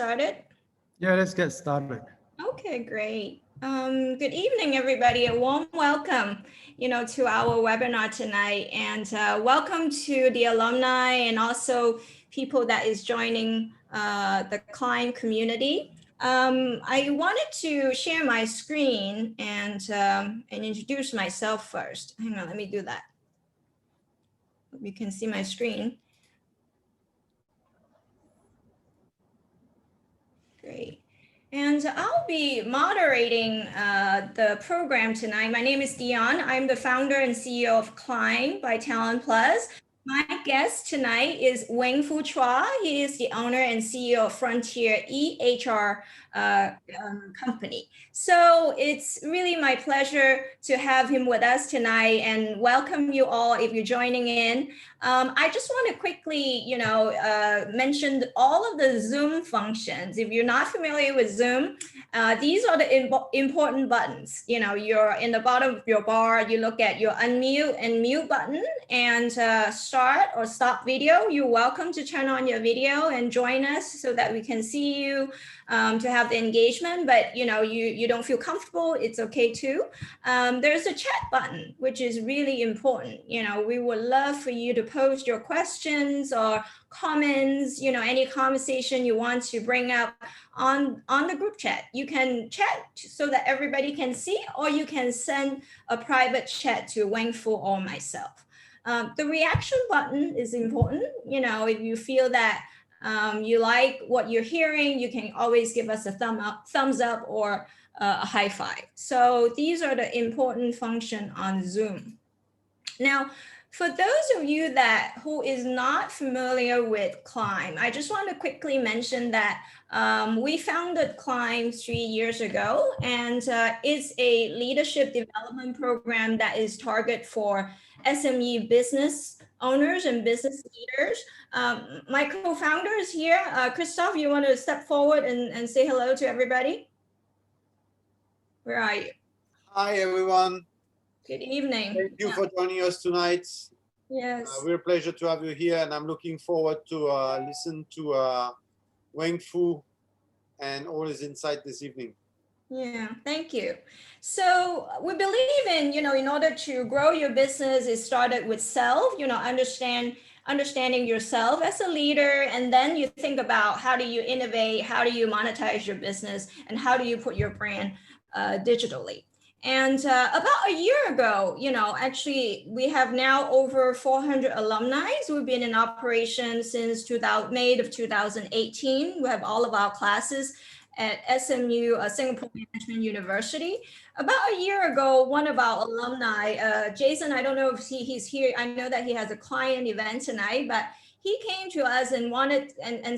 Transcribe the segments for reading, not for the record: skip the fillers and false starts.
Started? Yeah, let's get started. Okay, great. Good evening, everybody. A warm welcome, to our webinar tonight, and welcome to the alumni and also people that is joining the client community. I wanted to share my screen and introduce myself first. Hang on, let me do that. Hope you can see my screen. Great. And I'll be moderating the program tonight. My name is Dion. I'm the founder and CEO of Climb by Talent Plus. My guest tonight is Weng Chua. He is the owner and CEO of Frontier EHR company. So it's really my pleasure to have him with us tonight and welcome you all if you're joining in. I just want to quickly, mention all of the Zoom functions. If you're not familiar with Zoom, these are the important buttons. You're in the bottom of your bar, you look at your unmute and mute button and start or stop video. You're welcome to turn on your video and join us so that we can see you to have the engagement, but you don't feel comfortable, it's okay too. There's a chat button, which is really important. We would love for you to post your questions or comments, any conversation you want to bring up on the group chat. You can chat so that everybody can see, or you can send a private chat to Weng Fu or myself. The reaction button is important. If you feel that you like what you're hearing, you can always give us a thumbs up or a high five. So these are the important function on Zoom. Now, for those of you who is not familiar with Climb, I just want to quickly mention that we founded Climb 3 years ago, and it's a leadership development program that is targeted for SME business owners and business leaders. My co-founder is here. Christoph, you want to step forward and say hello to everybody? Where are you? Hi, everyone. Good evening. Thank you for joining us tonight. Yes. We're a pleasure to have you here, and I'm looking forward to listen to Weng Fu and all his insight this evening. Yeah, thank you. So we believe in order to grow your business, it started with self, understanding yourself as a leader, and then you think about how do you innovate, how do you monetize your business, and how do you put your brand digitally. And about a year ago, actually, we have now over 400 alumni. We've been in operation since May of 2018. We have all of our classes at SMU, Singapore Management University. About a year ago, one of our alumni, Jason, I don't know if he's here. I know that he has a client event tonight, but he came to us and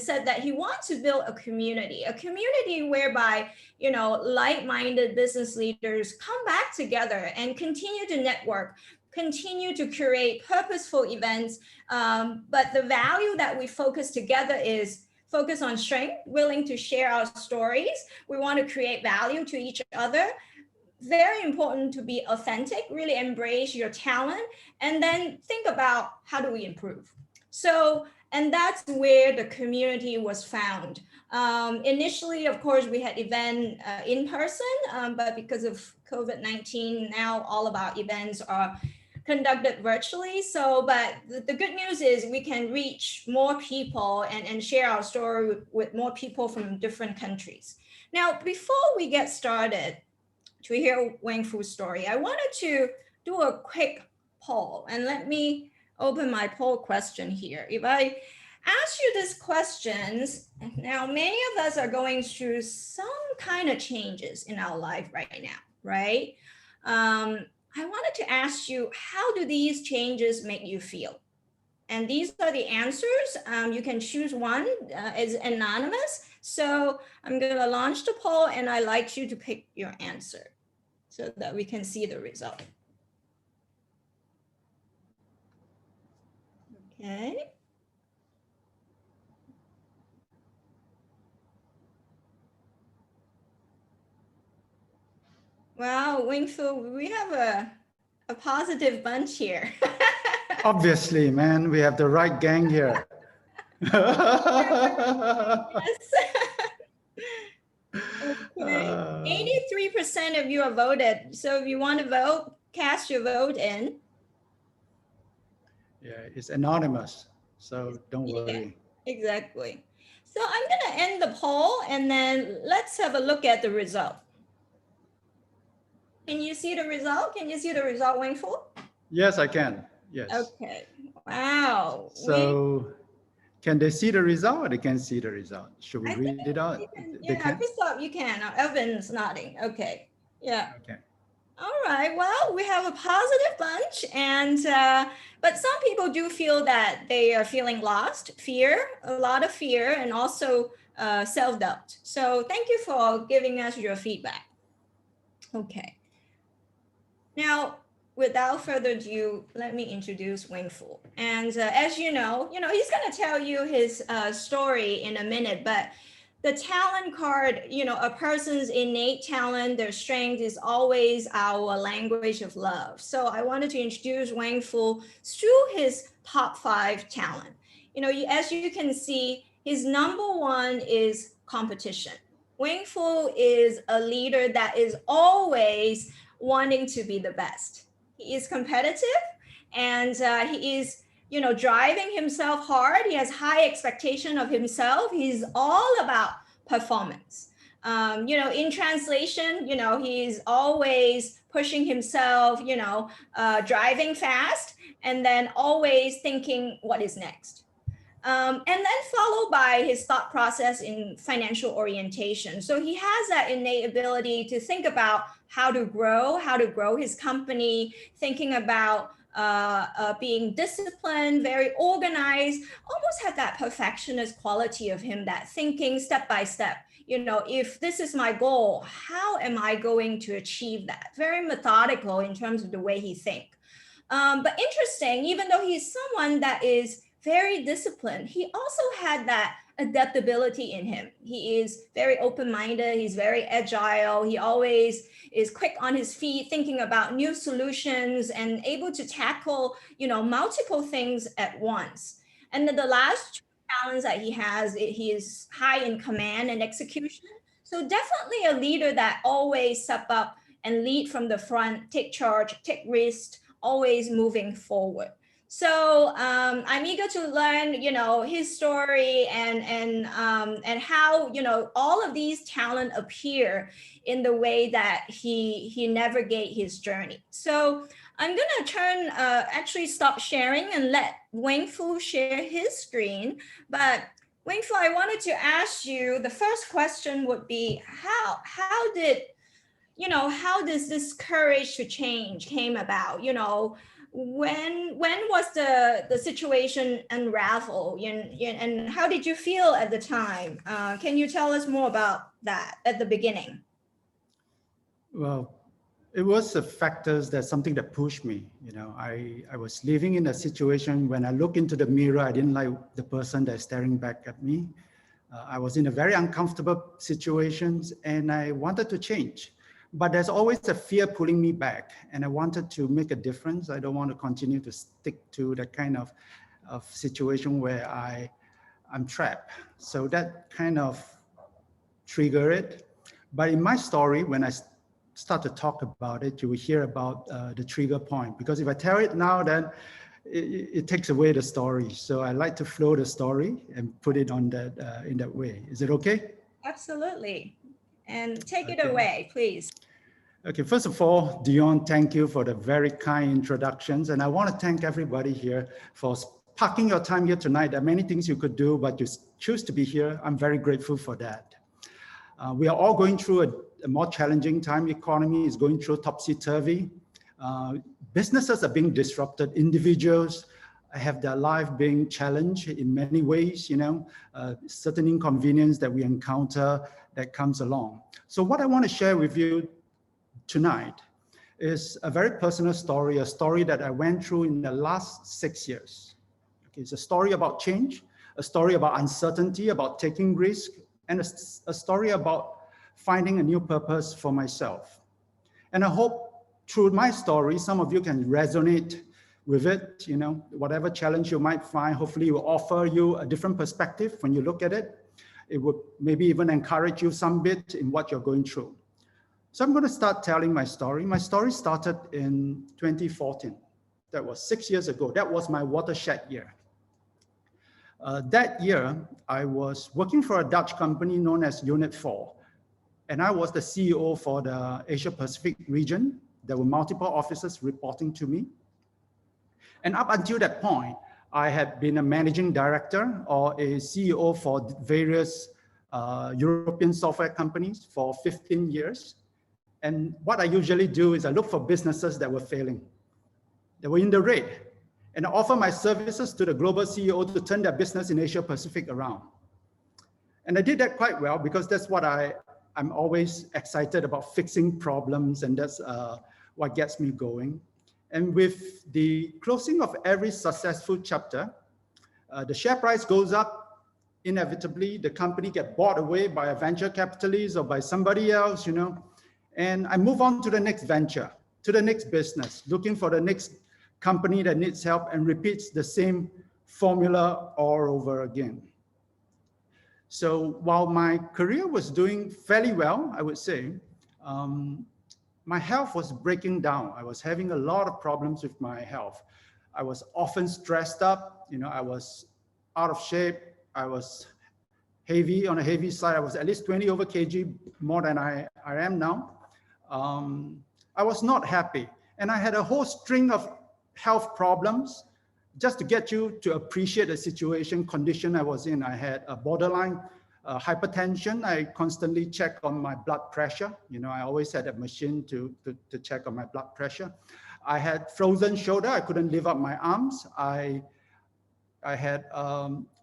said that he wants to build a community whereby, like-minded business leaders come back together and continue to network, continue to create purposeful events. But the value that we focus together is focus on strength, willing to share our stories. We want to create value to each other. Very important to be authentic, really embrace your talent, and then think about how do we improve. So, and that's where the community was found. Initially, of course, we had event in person, but because of COVID-19, now all of our events are conducted virtually. So, but the good news is we can reach more people and share our story with more people from different countries. Now, before we get started to hear Weng Fu's story, I wanted to do a quick poll, and let me open my poll question here. If I ask you these questions, now many of us are going through some kind of changes in our life right now, right? I wanted to ask you, how do these changes make you feel? And these are the answers. You can choose one, it's anonymous. So I'm gonna launch the poll and I'd like you to pick your answer so that we can see the result. Okay. Wow, Weng Fu, we have a positive bunch here. Obviously, man, we have the right gang here. Yes. 50% of you are voted. So if you want to vote, cast your vote in. Yeah, it's anonymous, so don't Yeah, worry. exactly. So I'm going to end the poll and then let's have a look at the result. Can you see the result? Can you see the result, Weng Fu? Yes, I can. Yes. Okay. Wow. So can they see the result or they can't see the result? Should we I think read it out? you can, They yeah, can? Christoph, you can. Evan's nodding. Okay. Yeah. Okay. All right. Well, we have a positive bunch, and but some people do feel that they are feeling lost, fear, a lot of fear, and also self-doubt. So thank you for giving us your feedback. Okay. Now, without further ado, let me introduce Weng Fu. And as you know, he's going to tell you his story in a minute, but the talent card, a person's innate talent, their strength is always our language of love. So I wanted to introduce Weng Fu through his top 5 talent. As you can see, his number 1 is competition. Weng Fu is a leader that is always wanting to be the best. He is competitive, and he is driving himself hard. He has high expectation of himself. He's all about performance. In translation, he's always pushing himself, driving fast, and then always thinking what is next. And then followed by his thought process in financial orientation. So he has that innate ability to think about how to grow his company, thinking about being disciplined, very organized, almost had that perfectionist quality of him, that thinking step by step. If this is my goal, how am I going to achieve that? Very methodical in terms of the way he thinks. But interesting, even though he's someone that is very disciplined, he also had that adaptability in him. He is very open-minded, he's very agile, he always is quick on his feet, thinking about new solutions and able to tackle, multiple things at once. And then the last 2 talents that he has, he is high in command and execution. So definitely a leader that always step up and lead from the front, take charge, take risk, always moving forward. So I'm eager to learn, his story and how all of these talent appear in the way that he navigate his journey. So I'm gonna actually stop sharing and let Weng Fu share his screen. But Weng Fu, I wanted to ask you, the first question would be how does this courage to change came about? When was the situation unravel, and how did you feel at the time? Can you tell us more about that at the beginning? Well, it was the factors that something that pushed me. I was living in a situation when I look into the mirror, I didn't like the person that's staring back at me. I was in a very uncomfortable situations and I wanted to change. But there's always a fear pulling me back, and I wanted to make a difference. I don't want to continue to stick to that kind of situation where I'm trapped. So that kind of triggered it. But in my story, when I start to talk about it, you will hear about the trigger point. Because if I tell it now, then it takes away the story. So I like to flow the story and put it on that in that way. Is it okay? Absolutely. And take it away, please. Okay, first of all, Dion, thank you for the very kind introductions. And I want to thank everybody here for parking your time here tonight. There are many things you could do, but you choose to be here. I'm very grateful for that. We are all going through a more challenging time. The economy is going through topsy-turvy. Businesses are being disrupted. Individuals have their life being challenged in many ways, certain inconvenience that we encounter that comes along. So what I want to share with you tonight is a very personal story, a story that I went through in the last 6 years. Okay, it's a story about change, a story about uncertainty, about taking risk, and a story about finding a new purpose for myself. And I hope through my story, some of you can resonate with it, whatever challenge you might find, hopefully it will offer you a different perspective when you look at it. It would maybe even encourage you some bit in what you're going through. So I'm going to start telling my story. My story started in 2014. That was 6 years ago. That was my watershed year. That year, I was working for a Dutch company known as Unit 4. And I was the CEO for the Asia Pacific region. There were multiple officers reporting to me. And up until that point, I had been a managing director or a CEO for various European software companies for 15 years. And what I usually do is I look for businesses that were failing. They were in the red. And I offer my services to the global CEO to turn their business in Asia Pacific around. And I did that quite well because that's what I'm always excited about, fixing problems, and that's what gets me going. And with the closing of every successful chapter, the share price goes up. Inevitably, the company gets bought away by a venture capitalist or by somebody else, you know. And I move on to the next venture, to the next business, looking for the next company that needs help and repeats the same formula all over again. So while my career was doing fairly well, I would say, my health was breaking down. I was having a lot of problems with my health. I was often stressed up. You know, I was out of shape. I was heavy, on a heavy side. I was at least 20 over kg more than I am now. I was not happy. And I had a whole string of health problems. Just to get you to appreciate the condition I was in, I had a borderline hypertension. I constantly check on my blood pressure. You know, I always had a machine to check on my blood pressure. I had frozen shoulder. I couldn't lift up my arms. I had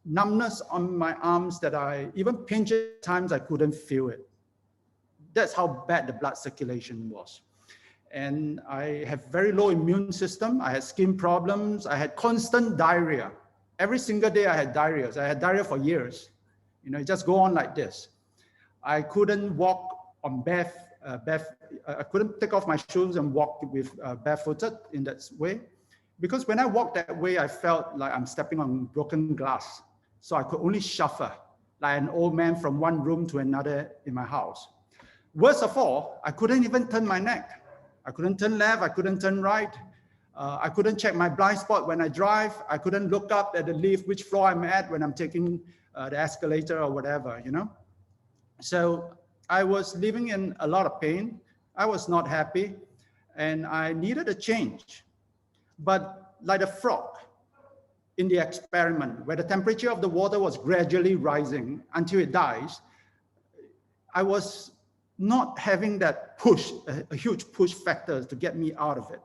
numbness on my arms that I even pinch at times, I couldn't feel it. That's how bad the blood circulation was. And I have very low immune system. I had skin problems. I had constant diarrhea. Every single day I had diarrhea. I had diarrhea for years. You know, it just go on like this. I couldn't walk on I couldn't take off my shoes and walk with barefooted in that way. Because when I walked that way, I felt like I'm stepping on broken glass. So I could only shuffle like an old man from one room to another in my house. Worst of all, I couldn't even turn my neck. I couldn't turn left, I couldn't turn right. I couldn't check my blind spot when I drive. I couldn't look up at the lift, which floor I'm at when I'm taking the escalator or whatever, you know? So I was living in a lot of pain. I was not happy and I needed a change. But like a frog in the experiment, where the temperature of the water was gradually rising until it dies, I was not having that push, a huge push factor to get me out of it.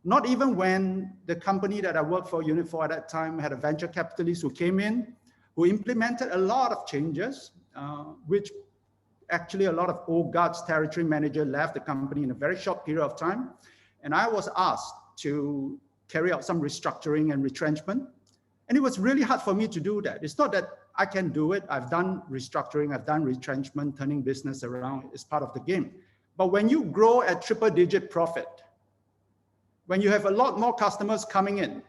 Not even when the company that I worked for, Unit 4 at that time, had a venture capitalist who came in, who implemented a lot of changes, which actually a lot of old guards territory manager left the company in a very short period of time. And I was asked to carry out some restructuring and retrenchment. And it was really hard for me to do that. It's not that I can do it. I've done restructuring, I've done retrenchment, turning business around. It's part of the game. But when you grow at triple-digit profit, when you have a lot more customers coming in,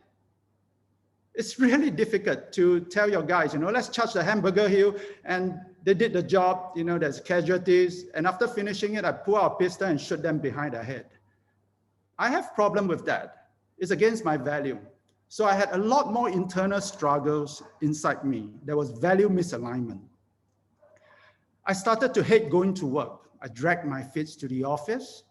it's really difficult to tell your guys, you know, let's charge the hamburger hill, and they did the job, you know, there's casualties. And after finishing it, I pull out a pistol and shoot them behind the head. I have problem with that. It's against my value. So I had a lot more internal struggles inside me. There was value misalignment. I started to hate going to work. I dragged my feet to the office.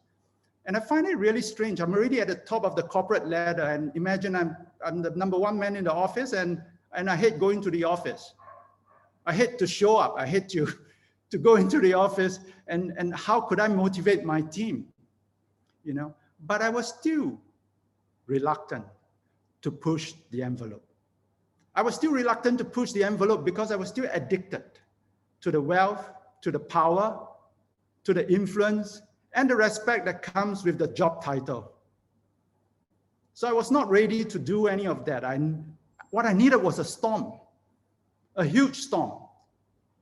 And I find it really strange. I'm already at the top of the corporate ladder, and imagine I'm the #1 man in the office, and I hate going to the office. I hate to show up. I hate to go into the office, and how could I motivate my team? You know, but I was still reluctant to push the envelope. I was still reluctant to push the envelope because I was still addicted to the wealth, to the power, to the influence, and the respect that comes with the job title. So I was not ready to do any of that. What I needed was a storm, a huge storm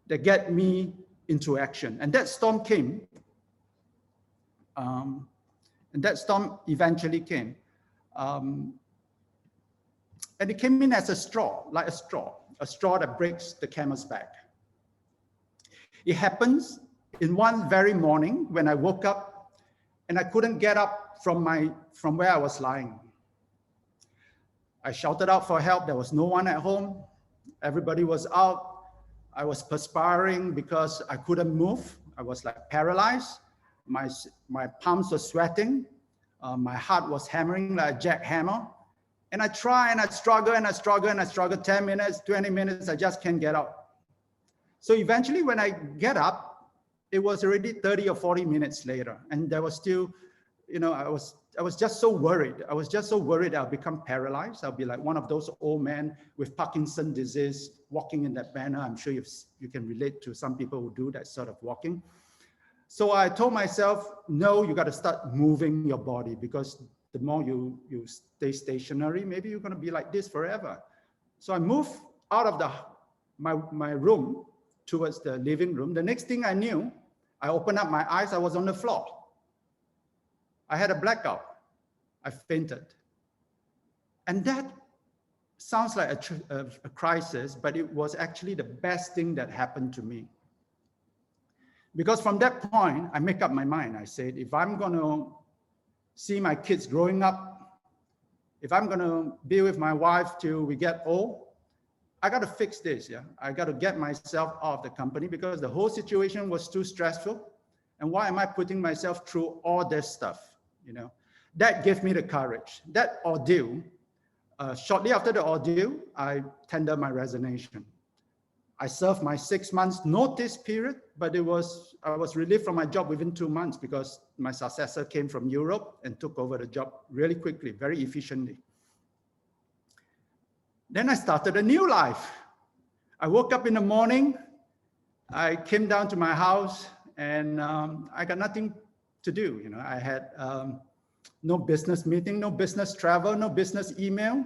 that get me into action. And that storm came. And that storm eventually came. And it came in as a straw, like a straw that breaks the camel's back. It happens in one very morning when I woke up and I couldn't get up from where I was lying. I shouted out for help. There was no one at home. Everybody was out. I was perspiring because I couldn't move. I was like paralyzed. My palms were sweating. My heart was hammering like a jackhammer. And I try and I struggle and I struggle and I struggle 10 minutes, 20 minutes, I just can't get up. So eventually when I get up, it was already 30 or 40 minutes later. And there was still, you know, I was just so worried. I was just so worried I'll become paralyzed. I'll be like one of those old men with Parkinson's disease walking in that manner. I'm sure you can relate to some people who do that sort of walking. So I told myself, no, you got to start moving your body, because the more you stay stationary, maybe you're going to be like this forever. So I moved out of my room towards the living room. The next thing I knew, I opened up my eyes, I was on the floor. I had a blackout. I fainted. And that sounds like a crisis, but it was actually the best thing that happened to me. Because from that point, I make up my mind. I said, if I'm going to see my kids growing up, if I'm going to be with my wife till we get old, I got to fix this. Yeah, I got to get myself out of the company because the whole situation was too stressful. And why am I putting myself through all this stuff? You know, that gave me the courage. That ordeal, shortly after the ordeal, I tendered my resignation. I served my 6 months notice period, but I was relieved from my job within 2 months because my successor came from Europe and took over the job really quickly, very efficiently. Then I started a new life. I woke up in the morning, I came down to my house, and I got nothing to do. You know, I had no business meeting, no business travel, no business email.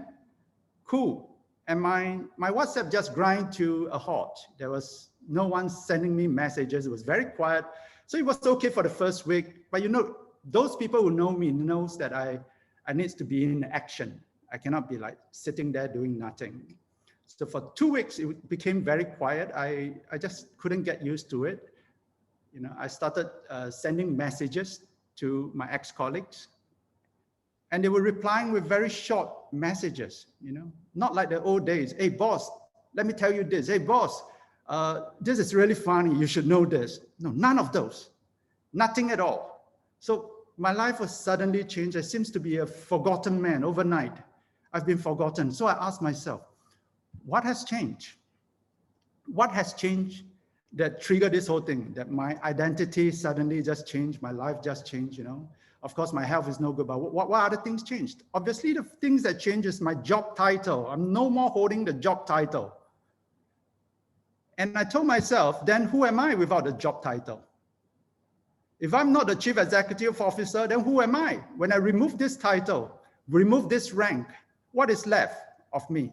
Cool. And my WhatsApp just grind to a halt. There was no one sending me messages. It was very quiet. So it was okay for the first week. But you know, those people who know me knows that I need to be in action. I cannot be like sitting there doing nothing. So for 2 weeks, it became very quiet. I just couldn't get used to it. You know, I started sending messages to my ex-colleagues. And they were replying with very short messages, you know, not like the old days. Hey, boss, let me tell you this. Hey, boss, this is really funny. You should know this. No, none of those. Nothing at all. So my life was suddenly changed. I seems to be a forgotten man overnight. I've been forgotten. So I asked myself, what has changed? What has changed that triggered this whole thing? That my identity suddenly just changed. My life just changed, you know? Of course, my health is no good, but what other things changed? Obviously, the things that changed is my job title. I'm no more holding the job title. And I told myself, then who am I without the job title? If I'm not the chief executive officer, then who am I? When I remove this title, remove this rank, what is left of me?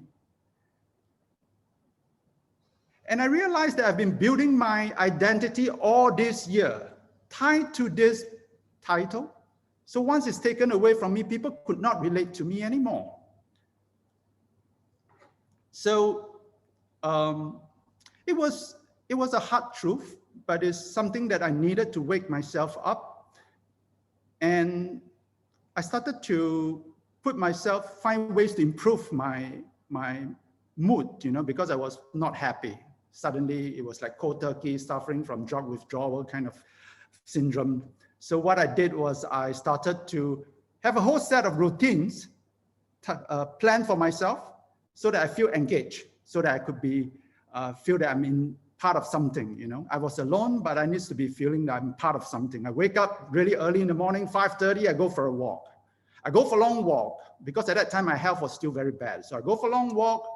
And I realized that I've been building my identity all this year, tied to this title. So once it's taken away from me, people could not relate to me anymore. So it was a hard truth, but it's something that I needed to wake myself up. And I started to find ways to improve my mood, you know, because I was not happy. Suddenly it was like cold turkey, suffering from drug withdrawal kind of syndrome. So what I did was I started to have a whole set of routines planned for myself so that I feel engaged, so that I could feel that I'm in part of something, you know. I was alone, but I need to be feeling that I'm part of something. I wake up really early in the morning, 5:30, I go for a walk. I go for a long walk because at that time my health was still very bad. So I go for a long walk.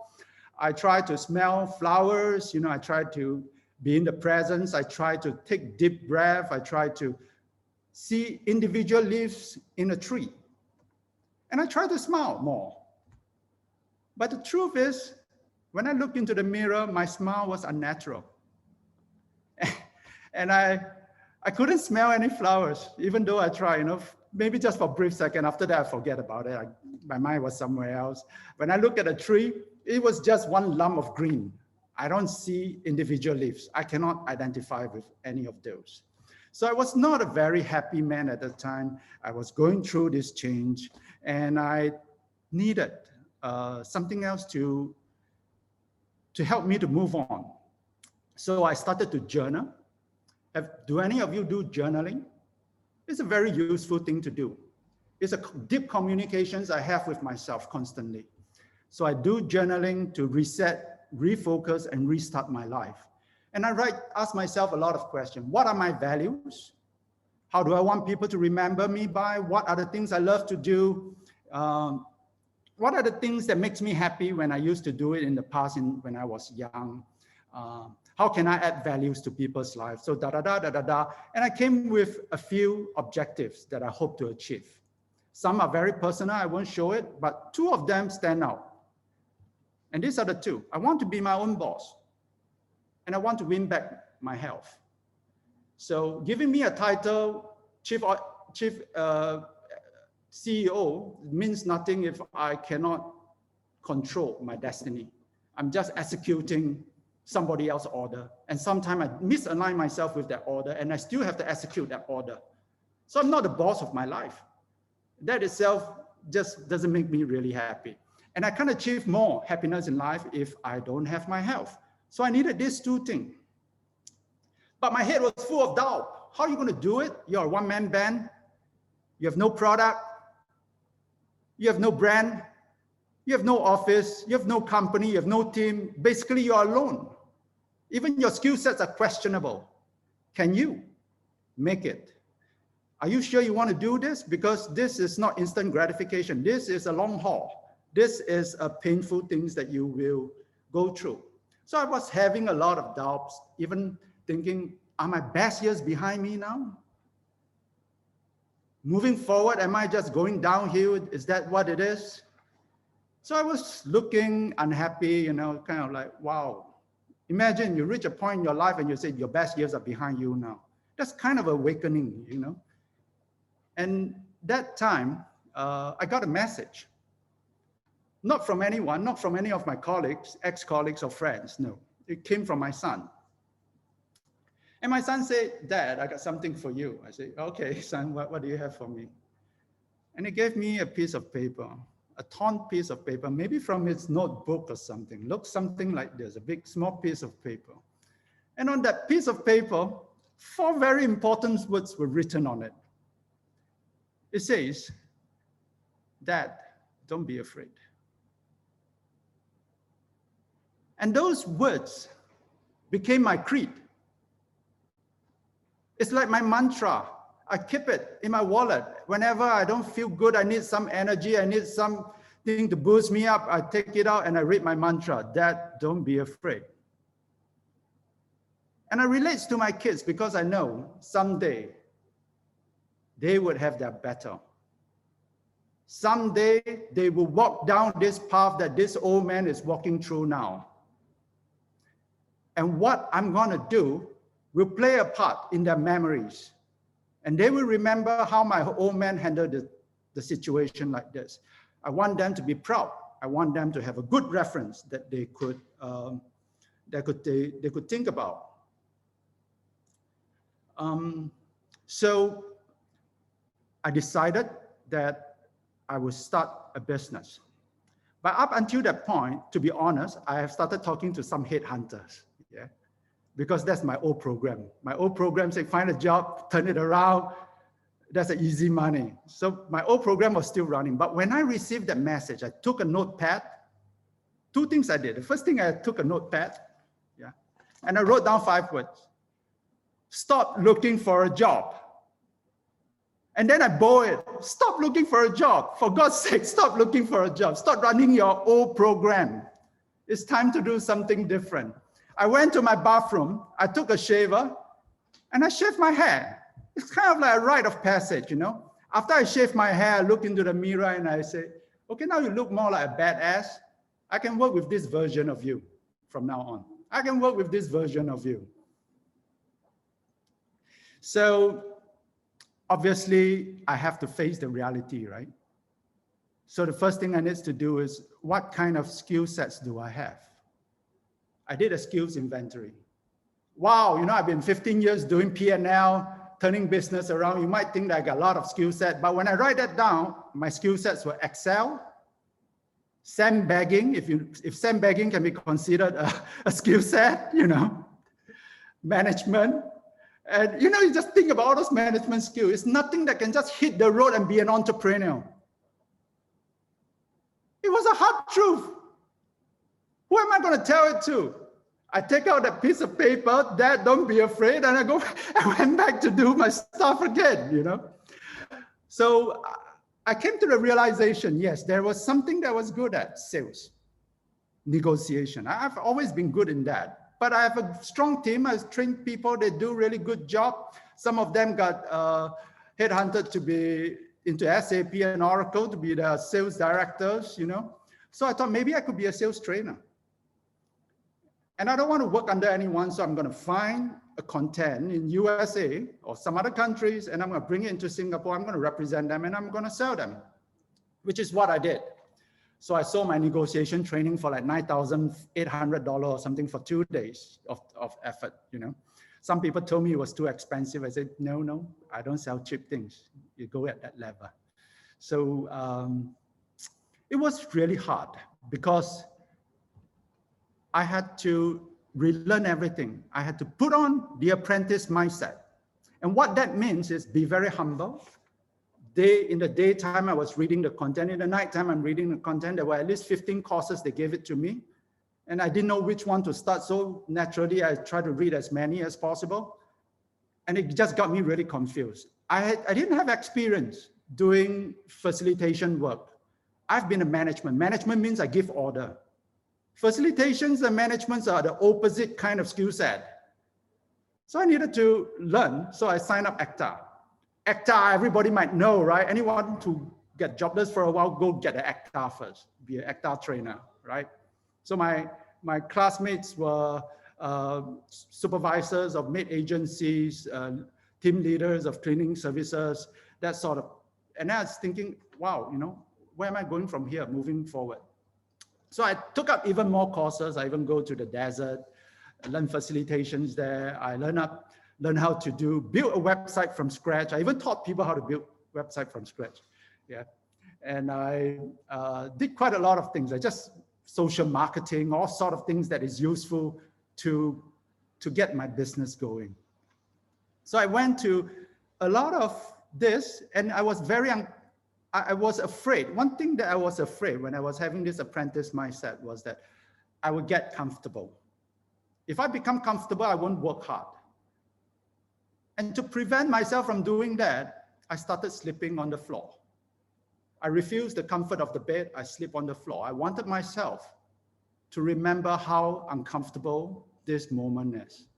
I try to smell flowers, you know, I try to be in the presence. I try to take deep breath. I try to see individual leaves in a tree. And I try to smile more. But the truth is, when I looked into the mirror, my smile was unnatural. And I couldn't smell any flowers, even though I tried, you know, maybe just for a brief second. After that, I forget about it. My mind was somewhere else. When I looked at a tree, it was just one lump of green. I don't see individual leaves. I cannot identify with any of those. So I was not a very happy man at the time. I was going through this change, and I needed something else to help me to move on. So I started to journal. Do any of you do journaling? It's a very useful thing to do. It's a deep communications I have with myself constantly. So I do journaling to reset, refocus, and restart my life. And I ask myself a lot of questions. What are my values? How do I want people to remember me by? What are the things I love to do? What are the things that makes me happy when I used to do it in the past when I was young? How can I add values to people's lives? So And I came with a few objectives that I hope to achieve. Some are very personal, I won't show it, but two of them stand out. And these are the two. I want to be my own boss, and I want to win back my health. So giving me a title, chief CEO, means nothing if I cannot control my destiny. I'm just executing somebody else's order. And sometimes I misalign myself with that order, and I still have to execute that order. So I'm not the boss of my life. That itself just doesn't make me really happy. And I can't achieve more happiness in life if I don't have my health. So I needed these two things. But my head was full of doubt. How are you going to do it? You're a one-man band. You have no product. You have no brand. You have no office. You have no company. You have no team. Basically, you are alone. Even your skill sets are questionable. Can you make it? Are you sure you want to do this? Because this is not instant gratification. This is a long haul. This is a painful things that you will go through. So I was having a lot of doubts, even thinking, are my best years behind me now? Moving forward, am I just going downhill? Is that what it is? So I was looking unhappy, kind of like, wow. Imagine you reach a point in your life and you say your best years are behind you now. That's kind of awakening, And that time, I got a message. Not from anyone, not from any of my colleagues, ex-colleagues or friends, no. It came from my son. And my son said, Dad, I got something for you. I said, okay, son, what do you have for me? And he gave me a piece of paper, a torn piece of paper, maybe from his notebook or something. Looks something like this, a big, small piece of paper. And on that piece of paper, 4 very important words were written on it. It says, Dad, don't be afraid. And those words became my creed. It's like my mantra. I keep it in my wallet. Whenever I don't feel good, I need some energy, I need something to boost me up, I take it out and I read my mantra, Dad, don't be afraid. And I relate to my kids because I know someday they would have their battle. Someday they will walk down this path that this old man is walking through now. And what I'm going to do will play a part in their memories. And they will remember how my old man handled the situation like this. I want them to be proud. I want them to have a good reference that they could think about. So I decided that I would start a business. But up until that point, to be honest, I have started talking to some headhunters. Yeah, because that's my old program. My old program said, find a job, turn it around. That's an easy money. So my old program was still running. But when I received that message, I took a notepad. 2 things I did. The first thing, I took a notepad, yeah, and I wrote down 5 words. Stop looking for a job. And then I bore it. Stop looking for a job. For God's sake, stop looking for a job. Stop running your old program. It's time to do something different. I went to my bathroom, I took a shaver, and I shaved my hair. It's kind of like a rite of passage, After I shave my hair, I look into the mirror and I say, okay, now you look more like a badass. I can work with this version of you from now on. I can work with this version of you. So obviously, I have to face the reality, right? So the first thing I need to do is, what kind of skill sets do I have? I did a skills inventory. Wow, I've been 15 years doing P&L, turning business around. You might think that I got a lot of skill set, but when I write that down, my skill sets were Excel, sandbagging, if sandbagging can be considered a skill set, you know, management. And you know, you just think about all those management skills. It's nothing that can just hit the road and be an entrepreneur. It was a hard truth. Who am I going to tell it to? I take out that piece of paper, Dad, don't be afraid, and I went back to do my stuff again, you know. So I came to the realization, yes, there was something that I was good at, sales, negotiation. I've always been good in that. But I have a strong team. I've trained people, they do really good job. Some of them got headhunted to be into SAP and Oracle to be the sales directors, you know. So I thought maybe I could be a sales trainer. And I don't want to work under anyone, so I'm going to find a content in USA or some other countries, and I'm going to bring it into Singapore. I'm going to represent them, and I'm going to sell them, which is what I did. So I sold my negotiation training for like $9,800 or something for 2 days of effort, you know. Some people told me it was too expensive. I said, no, I don't sell cheap things. You go at that level. So it was really hard because I had to relearn everything. I had to put on the apprentice mindset. And what that means is be very humble. In the daytime, I was reading the content. In the nighttime, I'm reading the content. There were at least 15 courses they gave it to me. And I didn't know which one to start. So naturally, I tried to read as many as possible. And it just got me really confused. I didn't have experience doing facilitation work. I've been a management. Management means I give order. Facilitations and managements are the opposite kind of skill set. So I needed to learn. So I signed up ACTA. ACTA, everybody might know, right? Anyone to get jobless for a while, go get an ACTA first, be an ACTA trainer, right? So my classmates were supervisors of maid agencies, team leaders of cleaning services, that sort of. And I was thinking, wow, you know, where am I going from here, moving forward? So I took up even more courses. I even go to the desert, learn facilitations there. I learn how to build a website from scratch. I even taught people how to build a website from scratch. Yeah. And I did quite a lot of things. I just social marketing, all sort of things that is useful to get my business going. So I went to a lot of this, and I was I was afraid. One thing that I was afraid when I was having this apprentice mindset was that I would get comfortable. If I become comfortable, I won't work hard. And to prevent myself from doing that, I started sleeping on the floor. I refused the comfort of the bed. I sleep on the floor. I wanted myself to remember how uncomfortable this moment is.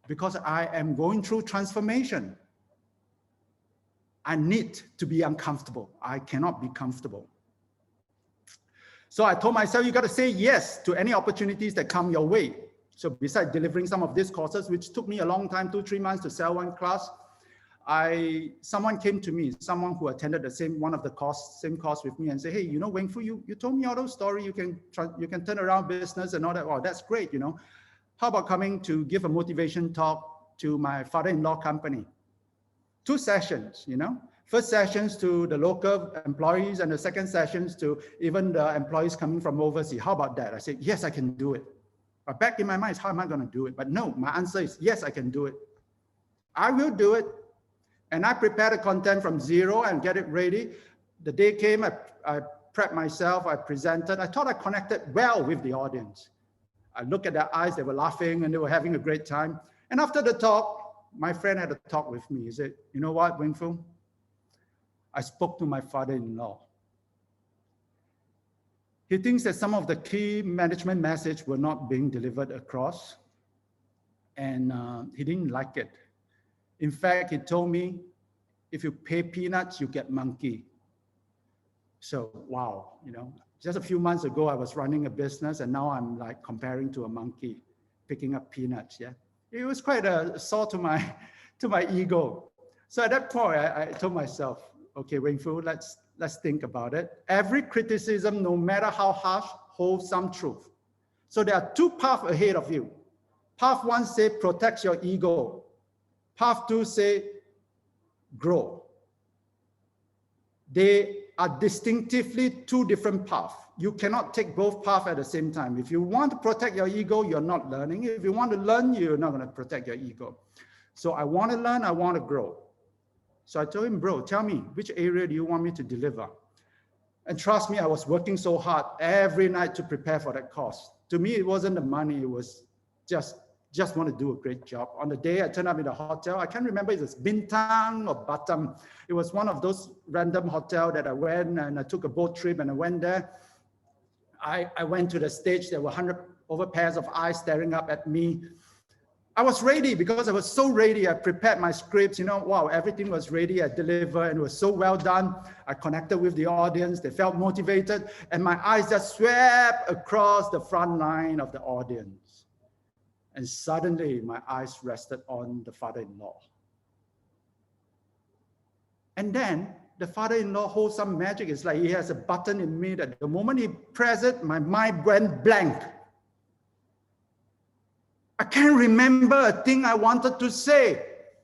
Because I am going through transformation. I need to be uncomfortable. I cannot be comfortable. So I told myself, you got to say yes to any opportunities that come your way. So besides delivering some of these courses, which took me a long time, 2-3 months to sell one class, someone came to me, someone who attended the same course with me, and said, hey, you know, Weng Fu, you told me all those stories, you can turn around business and all that. Oh, that's great, you know. How about coming to give a motivation talk to my father-in-law company? 2 sessions, you know. First sessions to the local employees, and the second sessions to even the employees coming from overseas. How about that? I said, yes, I can do it. But back in my mind, how am I going to do it? But no, my answer is yes, I can do it. I will do it. And I prepared the content from zero and get it ready. The day came, I prepped myself, I presented. I thought I connected well with the audience. I looked at their eyes, they were laughing and they were having a great time. And after the talk, my friend had a talk with me. He said, you know what, Weng Fu? I spoke to my father-in-law. He thinks that some of the key management message were not being delivered across, and he didn't like it. In fact, he told me, if you pay peanuts, you get monkey. So, wow, you know, just a few months ago, I was running a business, and now I'm like comparing to a monkey, picking up peanuts, yeah. It was quite a sore to my ego. So at that point, I told myself, okay, Weng Fu, let's think about it. Every criticism, no matter how harsh, holds some truth. So there are 2 paths ahead of you. Path 1 says protect your ego. Path 2 say grow. They are distinctively two different paths. You cannot take both paths at the same time. If you want to protect your ego, you're not learning. If you want to learn, you're not going to protect your ego. So I want to learn, I want to grow. So I told him, bro, tell me, which area do you want me to deliver? And trust me, I was working so hard every night to prepare for that course. To me, it wasn't the money, it was just want to do a great job. On the day I turned up in the hotel, I can't remember if it was Bintang or Batam. It was one of those random hotels that I went, and I took a boat trip and I went there. I went to the stage, there were 100 over pairs of eyes staring up at me. I was ready because I was so ready. I prepared my scripts, wow, everything was ready. I delivered and it was so well done. I connected with the audience. They felt motivated and my eyes just swept across the front line of the audience. And suddenly my eyes rested on the father-in-law. And then the father-in-law holds some magic. It's like he has a button in me that the moment he pressed it, my mind went blank. I can't remember a thing I wanted to say.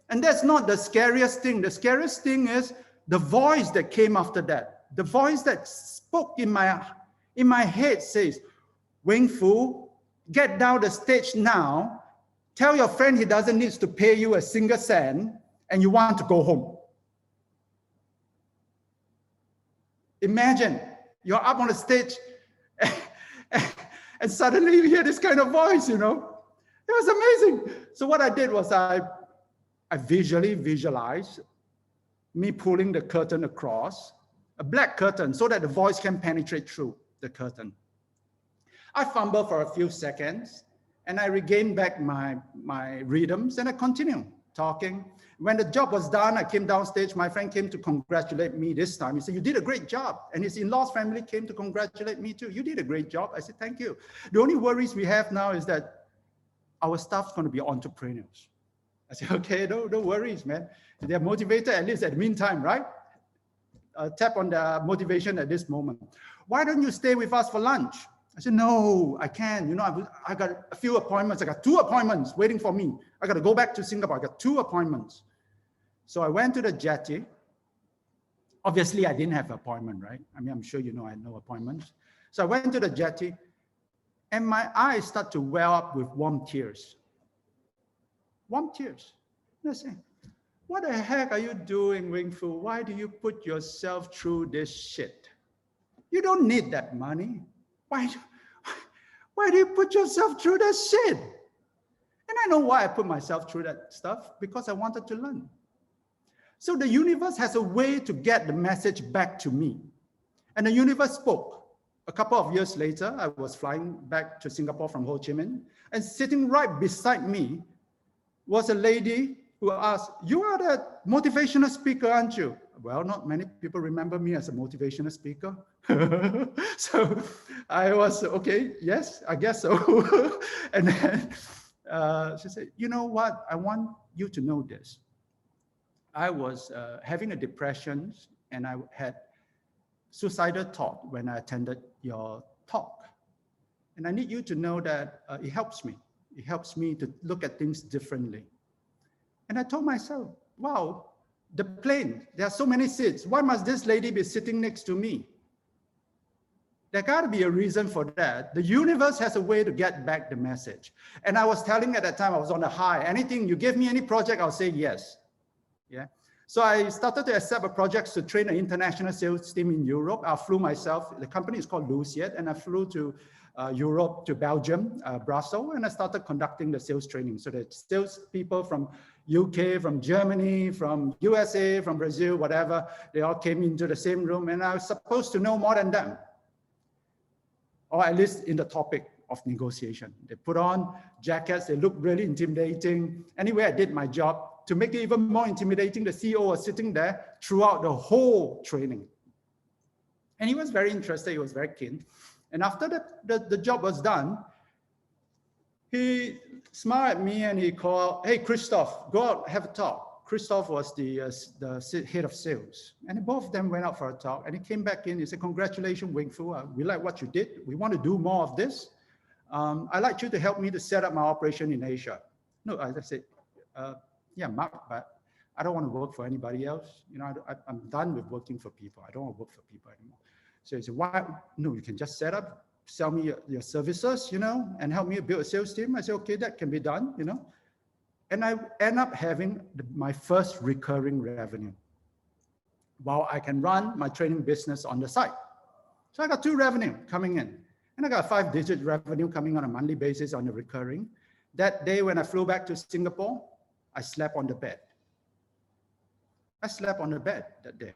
And that's not the scariest thing. The scariest thing is the voice that came after that. The voice that spoke in my head says, Weng Fu, get down the stage now. Tell your friend he doesn't need to pay you a single cent and you want to go home. Imagine you're up on the stage and suddenly you hear this kind of voice, It was amazing. So what I did was I visually visualized me pulling the curtain across, a black curtain, so that the voice can penetrate through the curtain. I fumbled for a few seconds and I regained back my rhythms and I continued talking. When the job was done, I came downstage. My friend came to congratulate me this time. He said, you did a great job. And his in-laws family came to congratulate me too. You did a great job. I said, thank you. The only worries we have now is that our staff's going to be entrepreneurs. I said, okay, no worries, man. They're motivated at least at the meantime, right? Tap on their motivation at this moment. Why don't you stay with us for lunch? I said, no, I can't. I got a few appointments. I got 2 appointments waiting for me. I got to go back to Singapore. I got 2 appointments. So I went to the jetty. Obviously, I didn't have an appointment, right? I mean, I'm sure you know I had no appointments. So I went to the jetty and my eyes start to well up with warm tears. Warm tears. And I say, what the heck are you doing, Weng Fu? Why do you put yourself through this shit? You don't need that money. Why do you put yourself through that shit? And I know why I put myself through that stuff, because I wanted to learn. So the universe has a way to get the message back to me. And the universe spoke. A couple of years later, I was flying back to Singapore from Ho Chi Minh, and sitting right beside me was a lady who asked, you are the motivational speaker, aren't you? Well, not many people remember me as a motivational speaker. So I was, okay, yes, I guess so. And then she said, you know what? I want you to know this. I was having a depression and I had suicidal thought when I attended your talk. And I need you to know that it helps me. It helps me to look at things differently. And I told myself, wow, the plane, there are so many seats. Why must this lady be sitting next to me? There got to be a reason for that. The universe has a way to get back the message. And I was telling at that time, I was on a high. Anything, you give me any project, I'll say yes. Yeah. So I started to accept a project to train an international sales team in Europe. I flew myself, the company is called Luciet, and I flew to Europe, to Belgium, Brussels, and I started conducting the sales training. So the sales people from UK, from Germany, from USA, from Brazil, whatever, they all came into the same room, and I was supposed to know more than them, or at least in the topic of negotiation. They put on jackets, they looked really intimidating. Anyway, I did my job. To make it even more intimidating, the CEO was sitting there throughout the whole training. And he was very interested, he was very keen. And after the job was done, he smiled at me and he called, hey, Christoph, go out, have a talk. Christoph was the head of sales. And both of them went out for a talk and he came back in, he said, congratulations, Weng Fu, we like what you did. We want to do more of this. I'd like you to help me to set up my operation in Asia. No, I said, Yeah, Mark, but I don't want to work for anybody else. You know, I'm done with working for people. I don't want to work for people anymore. So he said, why? No, you can just set up, sell me your services, you know, and help me build a sales team. I said, okay, that can be done, you know. And I end up having my first recurring revenue while I can run my training business on the side. So I got 2 revenue coming in, and I got 5-digit revenue coming on a monthly basis on the recurring. That day when I flew back to Singapore, I slept on the bed. I slept on the bed that day.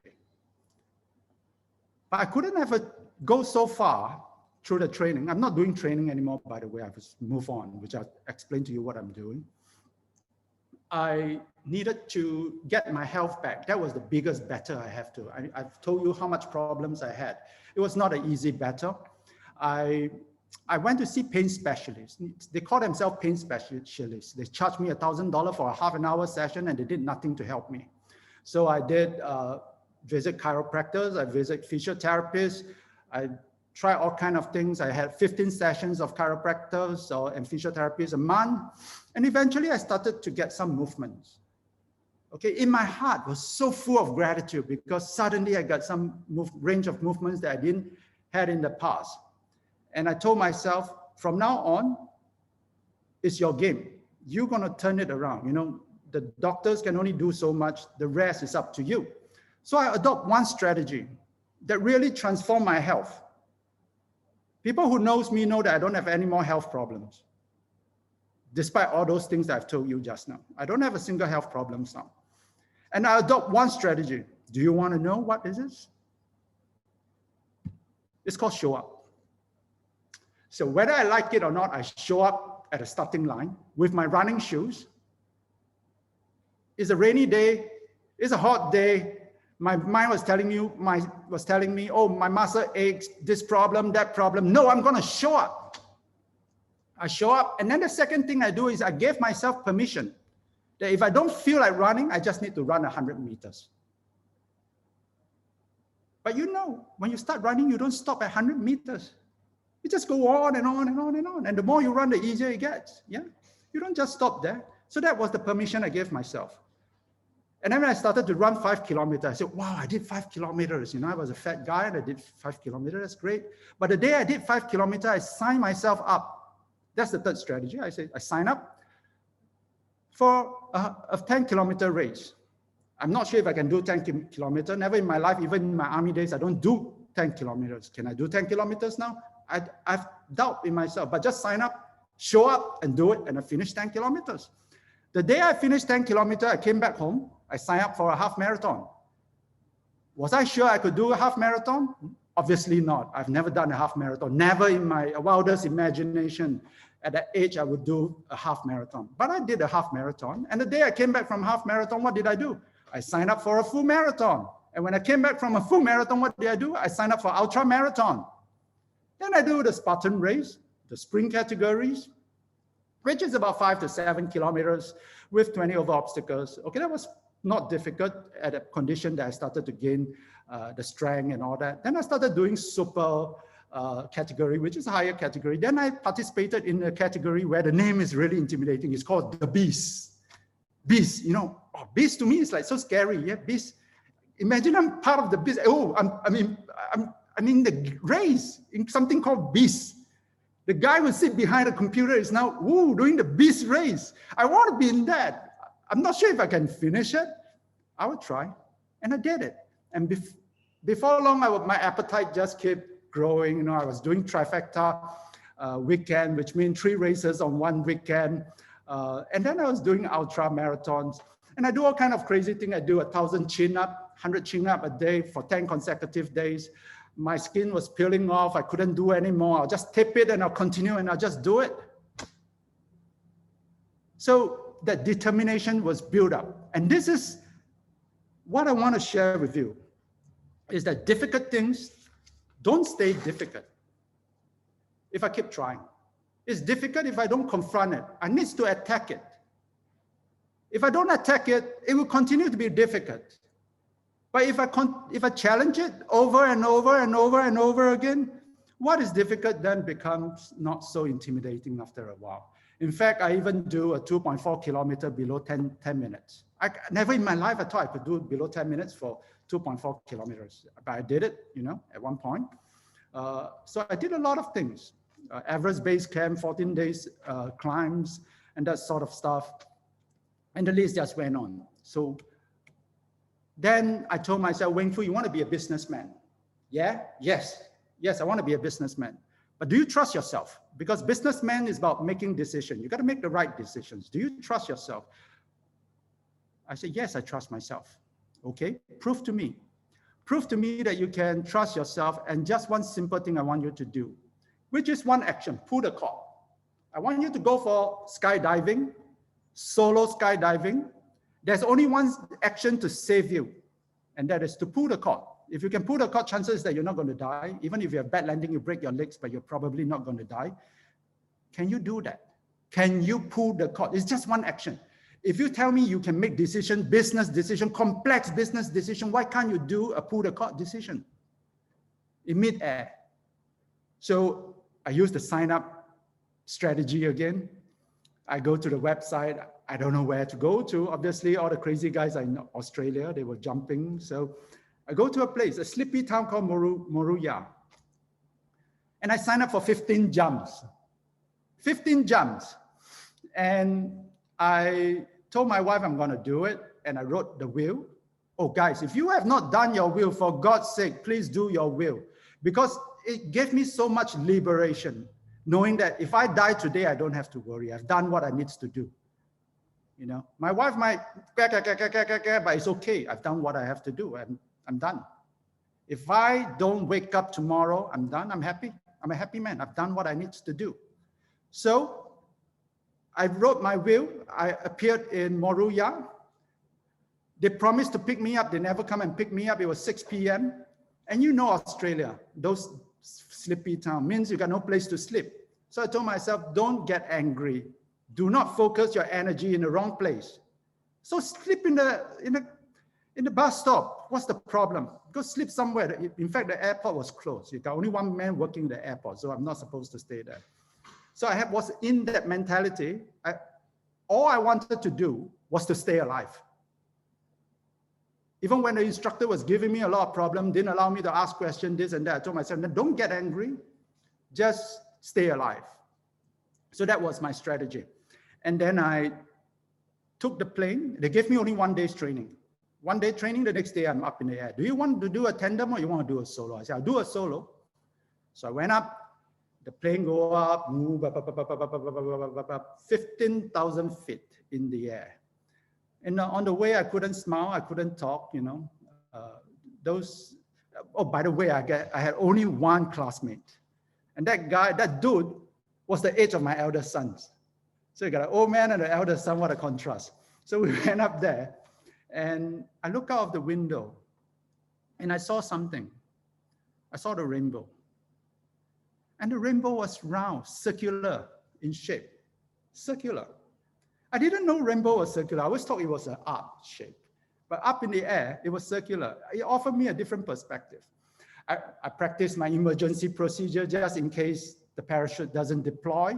But I couldn't ever go so far through the training. I'm not doing training anymore, by the way. I've just moved on, which I'll explain to you what I'm doing. I needed to get my health back. That was the biggest battle I have to. I've told you how much problems I had. It was not an easy battle. I went to see pain specialists. They call themselves pain specialists. They charged me $1,000 for a half-an-hour session, and they did nothing to help me. So I did visit chiropractors, I visit physiotherapists, I tried all kinds of things. I had 15 sessions of chiropractors and physiotherapists a month. And eventually I started to get some movements. Okay, in my heart was so full of gratitude because suddenly I got some range of movements that I didn't had in the past. And I told myself, from now on, it's your game. You're gonna turn it around. You know, the doctors can only do so much. The rest is up to you. So I adopt one strategy that really transformed my health. People who knows me know that I don't have any more health problems, despite all those things that I've told you just now. I don't have a single health problems now. And I adopt one strategy. Do you want to know what is this? It's called show up. So whether I like it or not, I show up at a starting line with my running shoes. It's a rainy day. It's a hot day. My mind was telling me, oh, my muscle aches, this problem, that problem. No, I'm going to show up. I show up. And then the second thing I do is I gave myself permission that if I don't feel like running, I just need to run 100 meters. But you know, when you start running, you don't stop at 100 meters. You just go on and on and on and on. And the more you run, the easier it gets. Yeah, you don't just stop there. So that was the permission I gave myself. And then when I started to run 5 kilometers, I said, wow, I did 5 kilometers. You know, I was a fat guy and I did 5 kilometers. That's great. But the day I did 5 kilometers, I signed myself up. That's the third strategy. I said, I sign up for a 10-kilometer race. I'm not sure if I can do 10 kilometers. Never in my life, even in my army days, I don't do 10 kilometers. Can I do 10 kilometers now? I've doubt in myself, but just sign up, show up and do it. And I finished 10 kilometers. The day I finished 10 kilometers, I came back home. I signed up for a half marathon. Was I sure I could do a half marathon? Obviously not. I've never done a half marathon. Never in my wildest imagination at that age I would do a half marathon. But I did a half marathon. And the day I came back from half marathon, what did I do? I signed up for a full marathon. And when I came back from a full marathon, what did I do? I signed up for ultra marathon. Then I do the Spartan race, the sprint categories, which is about 5 to 7 kilometers with 20 over obstacles. Okay, that was not difficult at a condition that I started to gain the strength and all that. Then I started doing super category, which is a higher category. Then I participated in a category where the name is really intimidating. It's called the Beast. Beast, you know, oh, Beast to me is like so scary. Yeah, Beast. Imagine I'm part of the Beast. Oh, I'm in the race in something called Beast. The guy who sits behind the computer is now doing the Beast race. I want to be in that. I'm not sure if I can finish it. I would try, and I did it. And before long, my appetite just kept growing. You know, I was doing trifecta weekend, which means 3 races on one weekend. And then I was doing ultra marathons. And I do all kind of crazy things. I do 1,000 chin-up, 100 chin-up a day for 10 consecutive days. My skin was peeling off. I couldn't do anymore. I'll just tape it and I'll continue and I'll just do it. So that determination was built up. And this is what I want to share with you, is that difficult things don't stay difficult if I keep trying. It's difficult if I don't confront it. I need to attack it. If I don't attack it, it will continue to be difficult. But if I challenge it over and over and over and over again, what is difficult then becomes not so intimidating after a while. In fact, I even do a 2.4 kilometer below 10 minutes. Never in my life I thought I could do it below 10 minutes for 2.4 kilometers, but I did it, you know, at one point. So I did a lot of things. Everest base camp, 14 days climbs, and that sort of stuff. And the list just went on. So then I told myself, Weng Fu, you want to be a businessman? Yeah? Yes. Yes, I want to be a businessman. But do you trust yourself? Because businessman is about making decisions. You got to make the right decisions. Do you trust yourself? I said, yes, I trust myself. Okay, prove to me. Prove to me that you can trust yourself. And just one simple thing I want you to do, which is one action, pull the cord. I want you to go for skydiving, solo skydiving. There's only one action to save you, and that is to pull the cord. If you can pull the cord, chances that you're not going to die. Even if you have bad landing, you break your legs, but you're probably not going to die. Can you do that? Can you pull the cord? It's just one action. If you tell me you can make decision, business decision, complex business decision, why can't you do a pull the cord decision in mid-air? So I use the sign up strategy again. I go to the website. I don't know where to go to. Obviously, all the crazy guys are in Australia. They were jumping. So I go to a place, a sleepy town called Moruya. And I sign up for 15 jumps. 15 jumps. And I told my wife I'm going to do it. And I wrote the will. Oh, guys, if you have not done your will, for God's sake, please do your will. Because it gave me so much liberation, knowing that if I die today, I don't have to worry. I've done what I need to do. You know, my wife might, but it's okay. I've done what I have to do. I'm done. If I don't wake up tomorrow, I'm done. I'm happy. I'm a happy man. I've done what I need to do. So I wrote my will. I appeared in Moruya. They promised to pick me up. They never come and pick me up. It was 6 p.m. And you know Australia, those sleepy town means you got no place to sleep. So I told myself, don't get angry. Do not focus your energy in the wrong place. So sleep in the bus stop. What's the problem? Go sleep somewhere. In fact, the airport was closed. You got only one man working in the airport, so I'm not supposed to stay there. So I was in that mentality. All I wanted to do was to stay alive. Even when the instructor was giving me a lot of problems, didn't allow me to ask questions, this and that, I told myself, don't get angry, just stay alive. So that was my strategy. And then I took the plane. They gave me only 1 day's training. 1 day training, the next day I'm up in the air. Do you want to do a tandem or you want to do a solo? I said, I'll do a solo. So I went up, the plane go up, move, 15,000 feet in the air. And on the way, I couldn't smile, I couldn't talk, you know. Oh, by the way, I had only one classmate. And that dude was the age of my elder sons. So you got an old man and an elder son, what a contrast. So we went up there and I looked out of the window and I saw something. I saw the rainbow. And the rainbow was round, circular in shape, circular. I didn't know rainbow was circular. I always thought it was an arc shape. But up in the air, it was circular. It offered me a different perspective. I practiced my emergency procedure just in case the parachute doesn't deploy.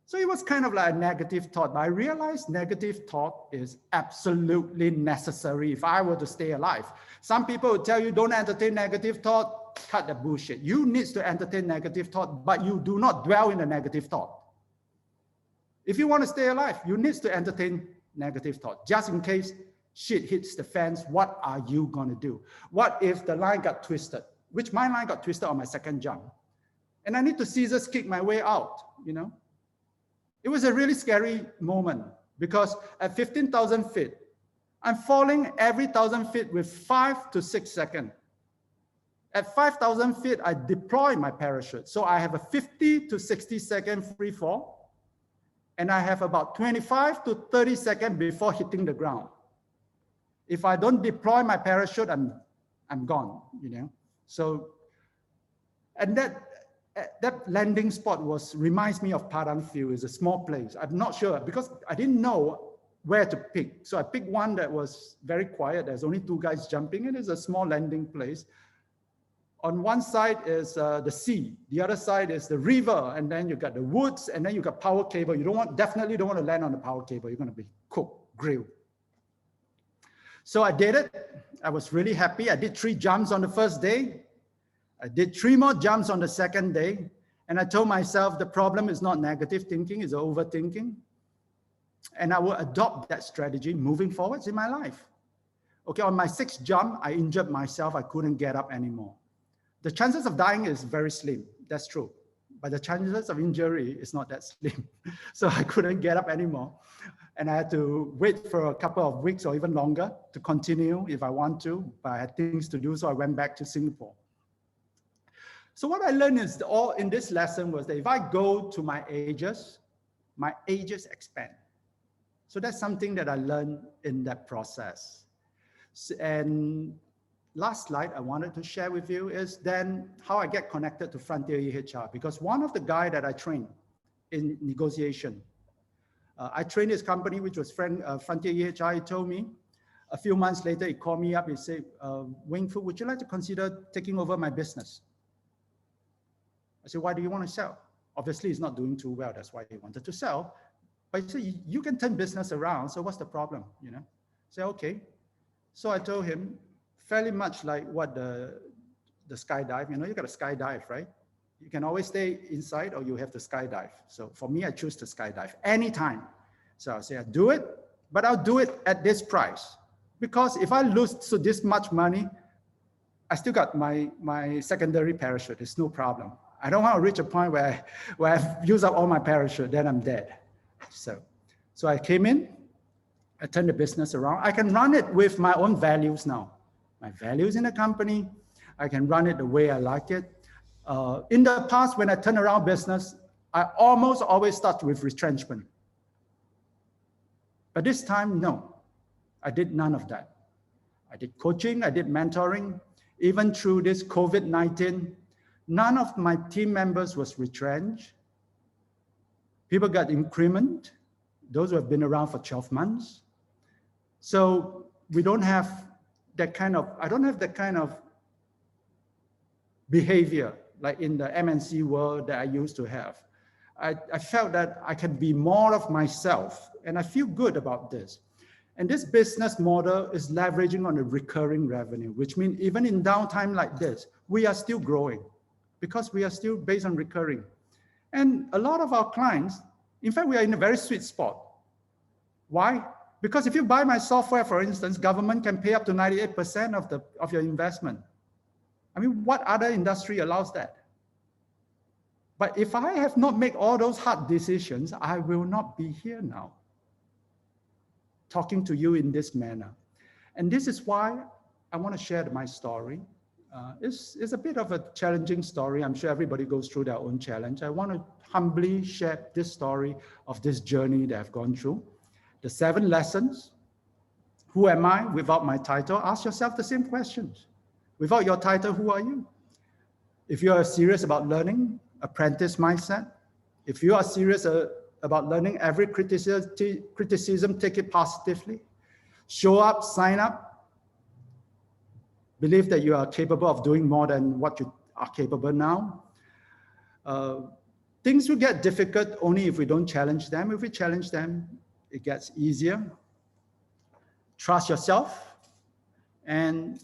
So it was kind of like a negative thought. But I realized negative thought is absolutely necessary if I were to stay alive. Some people would tell you, don't entertain negative thought. Cut the bullshit. You need to entertain negative thought, but you do not dwell in the negative thought. If you want to stay alive, you need to entertain negative thought. Just in case shit hits the fans, what are you going to do? What if the line got twisted? Which my line got twisted on my second jump. And I need to scissors kick my way out, you know. It was a really scary moment because at 15,000 feet, I'm falling every 1,000 feet with 5 to 6 seconds. At 5,000 feet, I deploy my parachute. So I have a 50 to 60 second free fall. And I have about 25 to 30 seconds before hitting the ground. If I don't deploy my parachute, I'm gone, you know. So, and that landing spot reminds me of Padang Field. It's a small place. I'm not sure because I didn't know where to pick. So I picked one that was very quiet. There's only 2 guys jumping. It is a small landing place. On one side is the sea, the other side is the river, and then you got the woods, and then you got power cable. You definitely don't want to land on the power cable. You're going to be cooked, grilled. So I did it. I was really happy. I did 3 jumps on the first day. I did 3 more jumps on the second day. And I told myself the problem is not negative thinking, it's overthinking. And I will adopt that strategy moving forwards in my life. Okay, on my 6th jump, I injured myself. I couldn't get up anymore. The chances of dying is very slim. That's true. But the chances of injury is not that slim. So I couldn't get up anymore. And I had to wait for a couple of weeks or even longer to continue if I want to, but I had things to do, so I went back to Singapore. So what I learned is all in this lesson was that if I go to my ages expand. So that's something that I learned in that process. And last slide I wanted to share with you is then how I get connected to Frontier EHR, because one of the guys that I trained in negotiation, I trained his company, which was Frontier EHR. He told me a few months later, he called me up. He said, Weng Fu, would you like to consider taking over my business? I said, why do you want to sell? Obviously, he's not doing too well. That's why he wanted to sell. But he said, you can turn business around. So what's the problem? You know? I said, okay. So I told him, fairly much like what the skydive, you know, you got to skydive, right? You can always stay inside or you have to skydive. So for me, I choose to skydive anytime. So I say, I'll do it, but I'll do it at this price. Because if I lose so this much money, I still got my secondary parachute. It's no problem. I don't want to reach a point where I've used up all my parachute, then I'm dead. So I came in, I turned the business around. I can run it with my own values now. My values in the company, I can run it the way I like it. In the past, when I turn around business, I almost always start with retrenchment. But this time, no, I did none of that. I did coaching, I did mentoring. Even through this COVID-19, none of my team members was retrenched. People got increment, those who have been around for 12 months. So we don't have that kind of, I don't have that kind of behavior like in the MNC world that I used to have. I felt that I can be more of myself, and I feel good about this. And this business model is leveraging on a recurring revenue, which means even in downtime like this, we are still growing because we are still based on recurring. And a lot of our clients, in fact, we are in a very sweet spot. Why? Because if you buy my software, for instance, government can pay up to 98% of your investment. I mean, what other industry allows that? But if I have not made all those hard decisions, I will not be here now, talking to you in this manner. And this is why I want to share my story. It's a bit of a challenging story. I'm sure everybody goes through their own challenge. I want to humbly share this story of this journey that I've gone through. The 7 lessons. Who am I without my title? Ask yourself the same questions. Without your title, who are you? If you are serious about learning, apprentice mindset. If you are serious about learning, every criticism, take it positively. Show up, sign up. Believe that you are capable of doing more than what you are capable now. Things will get difficult only if we don't challenge them. If we challenge them, it gets easier. Trust yourself and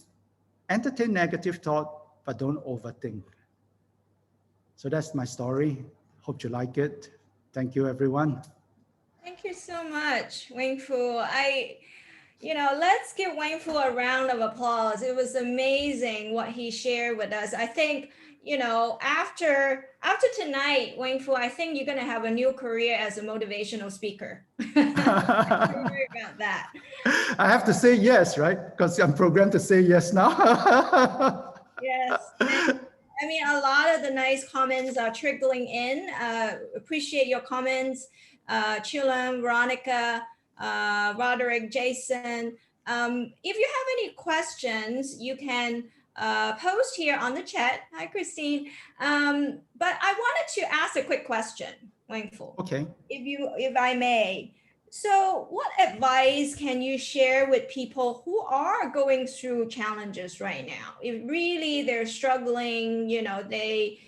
entertain negative thought, but don't overthink. So that's my story. Hope you like it. Thank you, everyone. Thank you so much, Weng Fu. Let's give Weng Fu a round of applause. It was amazing what he shared with us. I think, after tonight, Weng Fu, I think you're going to have a new career as a motivational speaker. I'm worried about that. I have to say yes, right? Because I'm programmed to say yes now. Yes. I mean, a lot of the nice comments are trickling in. Appreciate your comments. Chua, Veronica, Roderick, Jason. If you have any questions, you can post here on the chat. Hi, Christine. But I wanted to ask a quick question, Weng Fu. Okay. If I may. So, what advice can you share with people who are going through challenges right now? If really they're struggling, they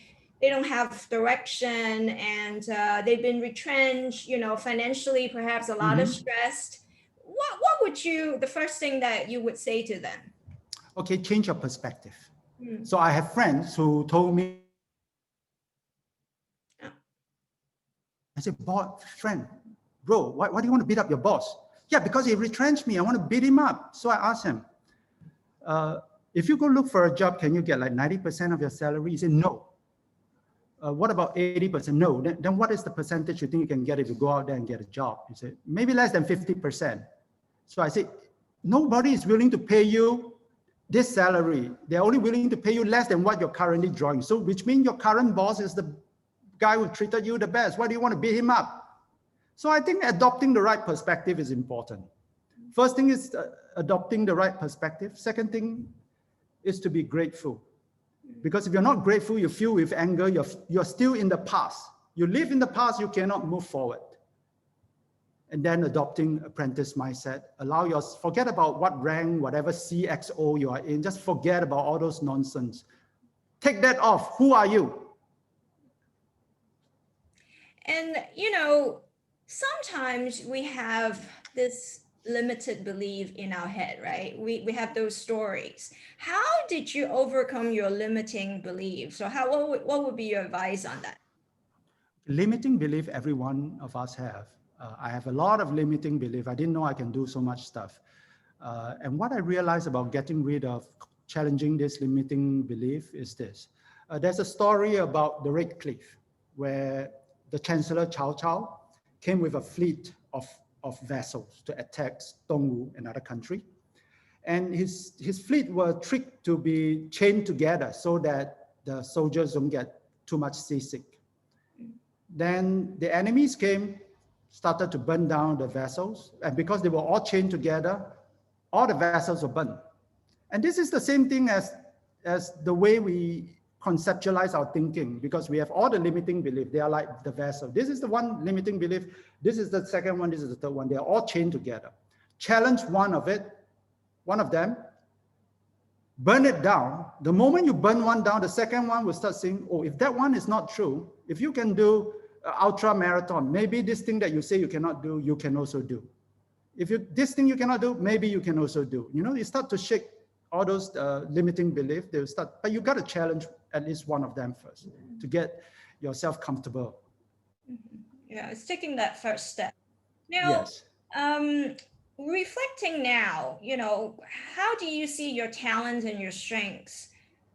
don't have direction, and they've been retrenched, financially, perhaps a lot of Mhm. stressed. What would you, the first thing that you would say to them? Okay, change your perspective. Hmm. So I have friends who told me, Oh. I said, boss, friend, bro, why do you want to beat up your boss? Yeah, because he retrenched me. I want to beat him up. So I asked him, uh, if you go look for a job, can you get like 90% of your salary? He said, no. What about 80%? No. Then what is the percentage you think you can get if you go out there and get a job? He said, maybe less than 50%. So I said, nobody is willing to pay you this salary. They're only willing to pay you less than what you're currently drawing. So which means your current boss is the guy who treated you the best. Why do you want to beat him up? So I think adopting the right perspective is important. First thing is adopting the right perspective. Second thing is to be grateful. Because if you're not grateful, you feel with anger, you're still in the past. You live in the past, you cannot move forward. And then adopting apprentice mindset, forget about what rank, whatever CXO you are in, just forget about all those nonsense. Take that off. Who are you? And, sometimes we have this limited belief in our head, right? We have those stories. How did you overcome your limiting beliefs? So what would be your advice on that? Limiting belief every one of us have. I have a lot of limiting belief. I didn't know I can do so much stuff. And what I realized about getting rid of challenging this limiting belief is this. There's a story about the Red Cliff where the Chancellor Cao Cao came with a fleet of vessels to attack Dongwu, another country. And his fleet were tricked to be chained together so that the soldiers don't get too much seasick. Then the enemies came, started to burn down the vessels. And because they were all chained together, all the vessels were burned. And this is the same thing as the way we conceptualize our thinking, because we have all the limiting belief. They are like the vessel. This is the one limiting belief. This is the second one. This is the third one. They are all chained together. Challenge one of them, burn it down. The moment you burn one down, the second one will start saying, oh, if that one is not true, if you can do ultra marathon, maybe this thing that you say you cannot do, you can also do. This thing you cannot do, maybe you can also do. You start to shake all those limiting beliefs. They'll start, but you got to challenge at least one of them first to get yourself comfortable. Yeah, it's taking that first step. Now, Yes. reflecting now, how do you see your talents and your strengths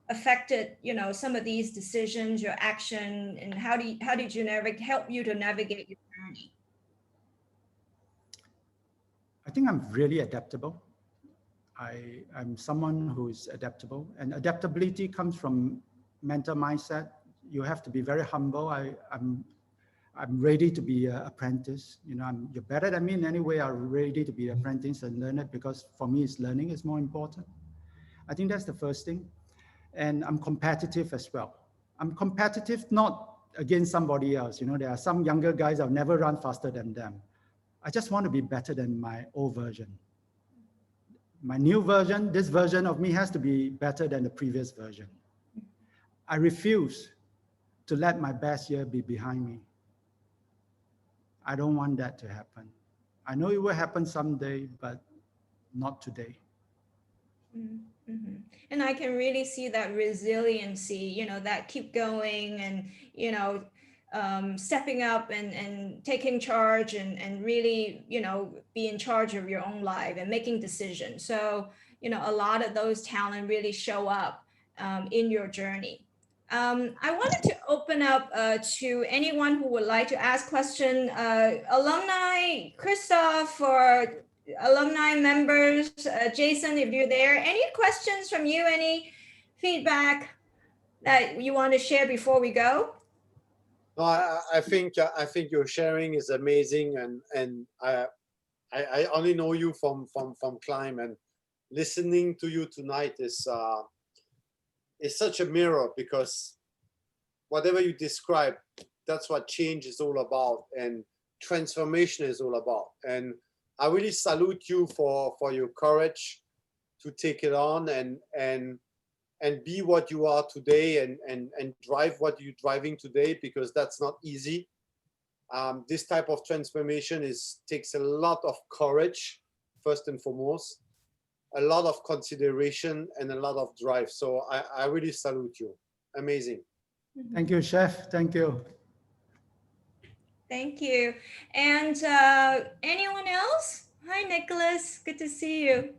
affected, some of these decisions, your action, and how did you help you to navigate your journey? I think I'm really adaptable. I'm someone who is adaptable, and adaptability comes from mental mindset. You have to be very humble. I'm ready to be an apprentice. You're better than me in any way. I'm ready to be an apprentice and learn it, because for me, learning is more important. I think that's the first thing. And I'm competitive as well. I'm competitive not against somebody else. There are some younger guys, I'll never run faster than them. I just want to be better than my old version. My new version, this version of me has to be better than the previous version. I refuse to let my best year be behind me. I don't want that to happen. I know it will happen someday, but not today. Mm-hmm. And I can really see that resiliency, that keep going and, stepping up and taking charge and really, be in charge of your own life and making decisions. So, a lot of those talent really show up in your journey. I wanted to open up to anyone who would like to ask question, alumni, Christoph, or alumni members, Jason, if you're there, any questions from you, any feedback that you want to share before we go? No, I think your sharing is amazing, and I only know you from Climb, and listening to you tonight is such a mirror, because whatever you describe, that's what change is all about. And transformation is all about. And I really salute you for your courage to take it on and be what you are today and drive what you're driving today, because that's not easy. This type of transformation takes a lot of courage, first and foremost, a lot of consideration and a lot of drive. So I really salute you. Amazing. Thank you, Chef. Thank you. Thank you. And anyone else? Hi, Nicholas. Good to see you.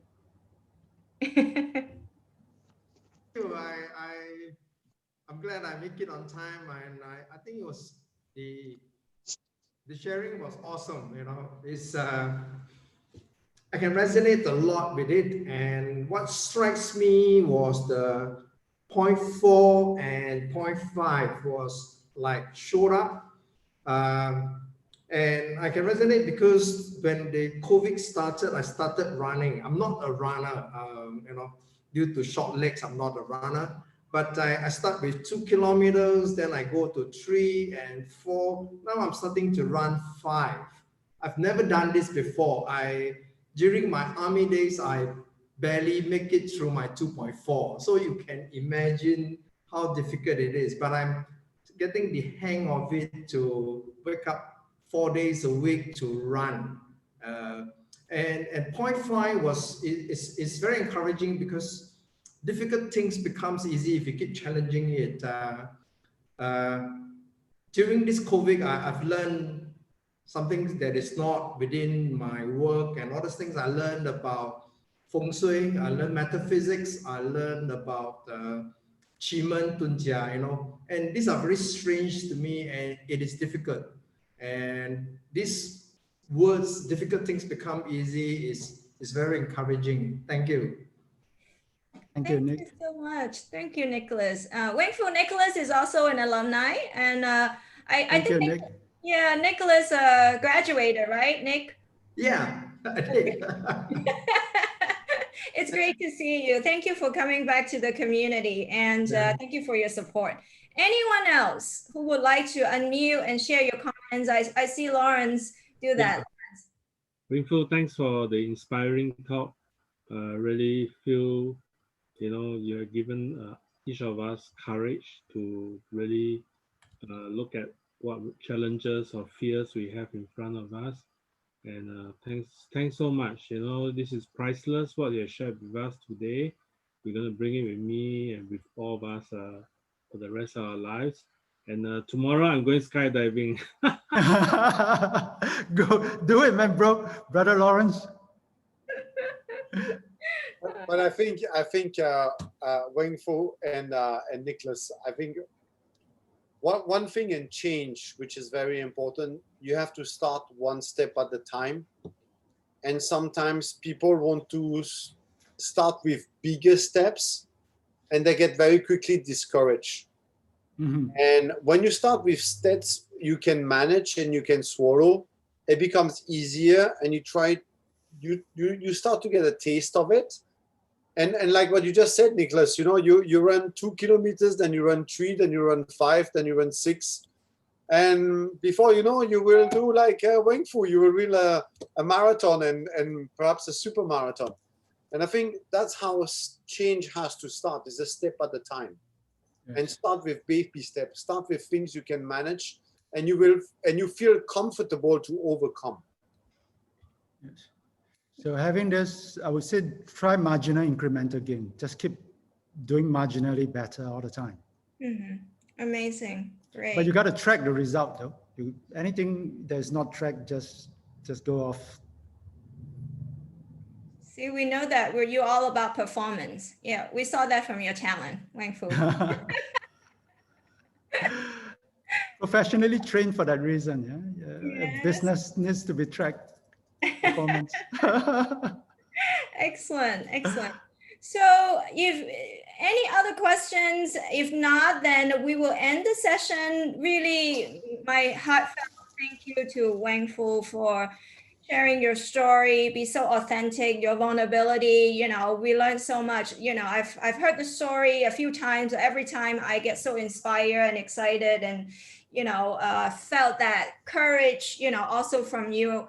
I'm glad I make it on time, and I think it was the sharing was awesome. You know, it's I can resonate a lot with it, and what strikes me was the point 4 and point 5 was like showed up. And I can resonate because when the COVID started, I started running. I'm not a runner, you know, due to short legs, I'm not a runner. But I start with 2 kilometers, then I go to 3 and 4. Now I'm starting to run 5. I've never done this before. During my army days, I barely make it through my 2.4. So you can imagine how difficult it is. But I'm getting the hang of it to wake up 4 days a week to run. And point 5 is very encouraging because difficult things becomes easy if you keep challenging it. During this COVID, I've learned something that is not within my work, and all those things I learned about feng shui, I learned metaphysics, I learned about Qi Tunjia, you know, and these are very strange to me, and it is difficult. And these words, difficult things become easy, is very encouraging. Thank you. Thank you, Thank Nick. you so much. Thank you, Nicholas. Weng Fu Nicholas is also an alumni, and I Thank you, think, Nick. yeah, Nicholas graduated, right, Nick? Yeah, I did. It's great to see you. Thank you for coming back to the community, and thank you for your support. Anyone else who would like to unmute and share your comments? I see Lawrence do that. Weng Fu, thanks for the inspiring talk. Really feel, you know, you have given each of us courage to really look at what challenges or fears we have in front of us. And thanks so much. You know, this is priceless what you have shared with us today. We're going to bring it with me and with all of us for the rest of our lives. And tomorrow I'm going skydiving. Go do it, man, bro. Brother Lawrence. But I think Weng Fu and Nicholas, I think one thing in change, which is very important, you have to start one step at a time. And sometimes people want to start with bigger steps and they get very quickly discouraged. Mm-hmm. And when you start with steps you can manage and you can swallow, it becomes easier, and you start to get a taste of it. And like what you just said, Nicholas, you know, you run 2 kilometers, then you run 3, then you run 5, then you run 6. And before you know, you will do like Weng Fu, you will run a marathon and perhaps a super marathon. And I think that's how change has to start, is a step at a time. Yes. And start with baby steps, start with things you can manage, and you feel comfortable to overcome. Yes. So having this, I would say, try marginal incremental gain. Just keep doing marginally better all the time. Mm-hmm. Amazing. Great. But you got to track the result, though. Anything that's not tracked, just go off. See, we know that you're all about performance. Yeah, we saw that from your talent, Weng Fu. Professionally trained for that reason. Yeah. Yes. Business needs to be tracked. Performance. Excellent. So if any other questions, if not, then we will end the session. Really, my heartfelt thank you to Weng Fu for sharing your story, be so authentic, your vulnerability. You know, we learned so much. You know, I've heard the story a few times. Every time I get so inspired and excited, and felt that courage, also from you.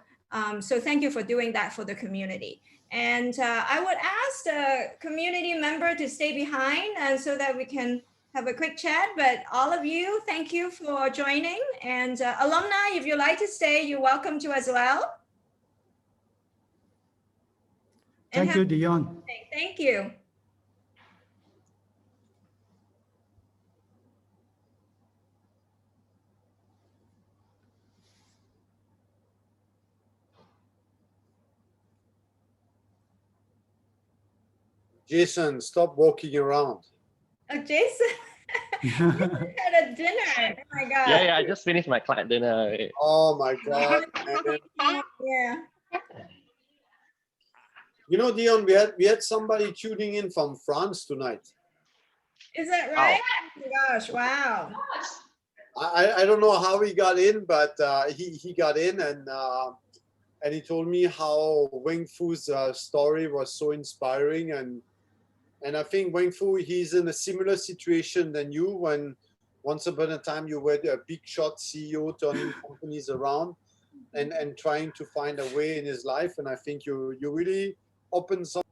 So thank you for doing that for the community. And I would ask the community member to stay behind, and so that we can have a quick chat. But all of you, thank you for joining. And alumni, if you like to stay, you're welcome to as well. Thank you, Dion. Thank you. Jason, stop walking around. Jason. Had a dinner. Oh my God. Yeah, I just finished my client dinner. Oh my God, man. Yeah. You know, Dion, we had somebody tuning in from France tonight. Is that right? Oh my gosh, wow. I don't know how he got in, but he got in, and he told me how Weng Fu's story was so inspiring, and I think Weng Fu, he's in a similar situation than you, when once upon a time you were a big shot CEO turning companies around and trying to find a way in his life, and I think you really opened some